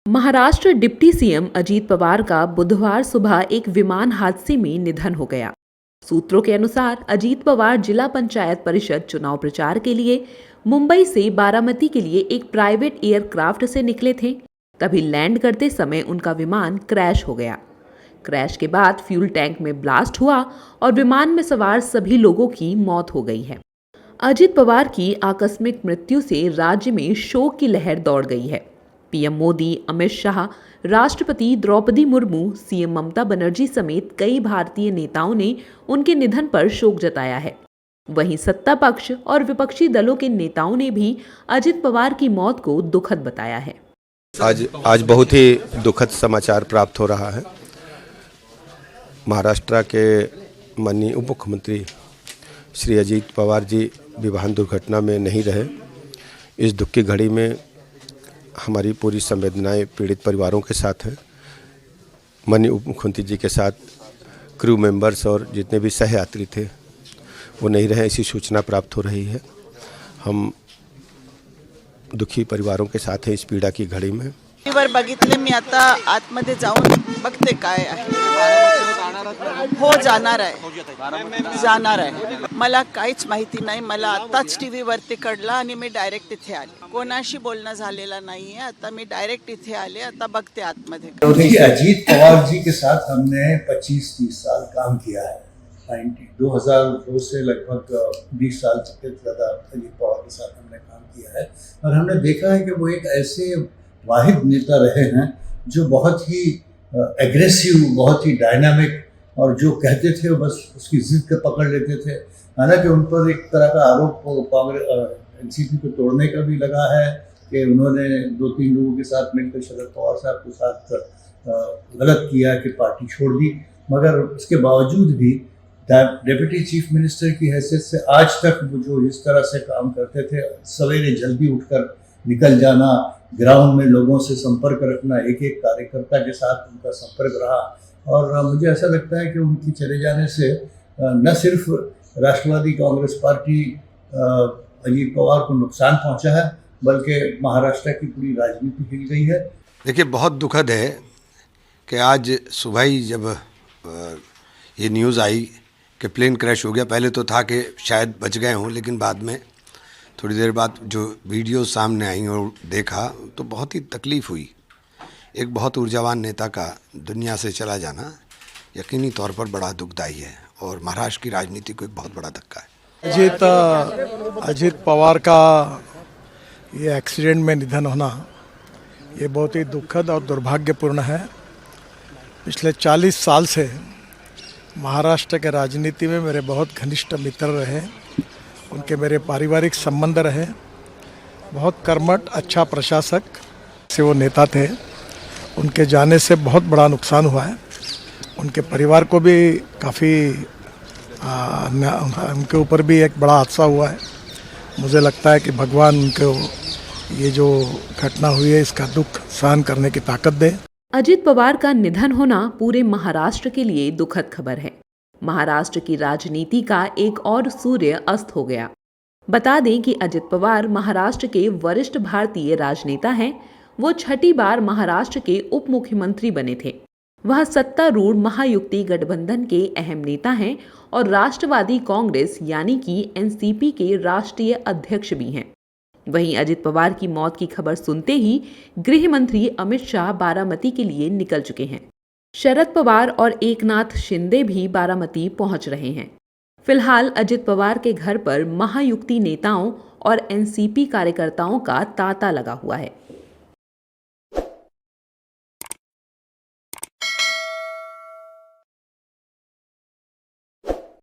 Maharashtra deputy CM Ajit Pawar का बुधवार सुबह एक विमान हादसे में निधन हो गया। सूत्रों के अनुसार अजीत पवार जिला पंचायत परिषद चुनाव प्रचार के लिए मुंबई से बारामती के लिए एक प्राइवेट एयरक्राफ्ट से निकले थे। तभी लैंड करते समय उनका विमान क्रैश हो गया। क्रैश के बाद फ्यूल टैंक में ब्लास्ट हुआ और विमान में सवार सभी लोगों की मौत हो गई है। अजीत पवार की आकस्मिक मृत्यु से राज्य में शोक की लहर दौड़ गई है। पीएम मोदी, अमित शाह, राष्ट्रपति द्रौपदी मुर्मू, सीएम ममता बनर्जी समेत कई भारतीय नेताओं ने उनके निधन पर शोक जताया है। वहीं सत्ता पक्ष और विपक्षी दलों के नेताओं ने भी अजीत पवार की मौत को दुखद बताया है। आज बहुत ही दुखद समाचार प्राप्त हो रहा है। महाराष्ट्र के माननीय उप मुख्यमंत्री श्री अजीत पवार जी विमान दुर्घटना में नहीं रहे। इस दुख की घड़ी में हमारी पूरी संवेदनाएं पीड़ित परिवारों के साथ हैं। माननीय उप मुख्यमंत्री जी के साथ क्रू मेंबर्स और जितने भी सहयात्री थे वो नहीं रहे, ऐसी सूचना प्राप्त हो रही है। हम दुखी परिवारों के साथ हैं इस पीड़ा की घड़ी में। वर बघितले मी आता आतमध्ये जाऊन बघते काय आहे। हो जाणार आहे मला काहीच माहिती नाही। मला आताच टीव्ही वरती कळलं आणि मी डायरेक्ट इथे आले। कोणाशी बोलणं झालेलं नाहीये। आता मी डायरेक्ट इथे आले, आता बघते आतमध्ये। अजीत पवार जी के साथ हमने 25-30 साल काम किया है। 2002 से लगभग 20 साल से ज़्यादा अजीत पवार के साथ हमने काम किया है और हमने देखा है कि वो एक ऐसे वाहिद नेता रहे हैं जो बहुत ही एग्रेसिव, बहुत ही डायनामिक और जो कहते थे बस उसकी जिद के पकड़ लेते थे। हालांकि उन पर एक तरह का आरोप कांग्रेस एनसीपी को तोड़ने का भी लगा है कि उन्होंने 2-3 लोगों के साथ मिलकर शरद पवार साहब के साथ गलत किया कि पार्टी छोड़ दी। मगर उसके बावजूद भी डिप्टी चीफ मिनिस्टर की हैसियत से आज तक वो जो इस तरह से काम करते थे, सवेरे जल्दी उठकर निकल जाना, ग्राउंड में लोगों से संपर्क रखना, एक एक कार्यकर्ता के साथ उनका संपर्क रहा। और मुझे ऐसा लगता है कि उनकी चले जाने से न सिर्फ राष्ट्रवादी कांग्रेस पार्टी अजीत पवार को नुकसान पहुंचा है बल्कि महाराष्ट्र की पूरी राजनीति हिल गई है। देखिए, बहुत दुखद है कि आज सुबह ही जब ये न्यूज़ आई कि प्लेन क्रैश हो गया, पहले तो था कि शायद बच गए हों, लेकिन बाद में थोड़ी देर बाद जो वीडियो सामने आई और देखा तो बहुत ही तकलीफ़ हुई। एक बहुत ऊर्जावान नेता का दुनिया से चला जाना यकीनी तौर पर बड़ा दुखदायी है और महाराष्ट्र की राजनीति को एक बहुत बड़ा धक्का है। अजीत पवार का ये एक्सीडेंट में निधन होना ये बहुत ही दुखद और दुर्भाग्यपूर्ण है। पिछले 40 साल से महाराष्ट्र के राजनीति में मेरे बहुत घनिष्ठ मित्र रहे, उनके मेरे पारिवारिक संबंध रहे। बहुत कर्मठ, अच्छा प्रशासक से वो नेता थे। उनके जाने से बहुत बड़ा नुकसान हुआ है। उनके परिवार को भी काफ़ी उनके ऊपर भी एक बड़ा हादसा हुआ है। मुझे लगता है कि भगवान उनको ये जो घटना हुई है इसका दुख सहन करने की ताकत दे। अजीत पवार का निधन होना पूरे महाराष्ट्र के लिए दुखद खबर है। महाराष्ट्र की राजनीति का एक और सूर्य अस्त हो गया। बता दें कि अजीत पवार महाराष्ट्र के वरिष्ठ भारतीय राजनेता हैं। वो 6ठी बार महाराष्ट्र के उप मुख्यमंत्री बने थे। वह सत्तारूढ़ महायुति गठबंधन के अहम नेता हैं और राष्ट्रवादी कांग्रेस यानी कि एनसीपी के राष्ट्रीय अध्यक्ष भी हैं। वहीं अजीत पवार की मौत की खबर सुनते ही गृह मंत्री अमित शाह बारामती के लिए निकल चुके हैं। शरद पवार और एकनाथ शिंदे भी बारामती पहुंच रहे हैं। फिलहाल अजीत पवार के घर पर महायुति नेताओं और एनसीपी कार्यकर्ताओं का तांता लगा हुआ है।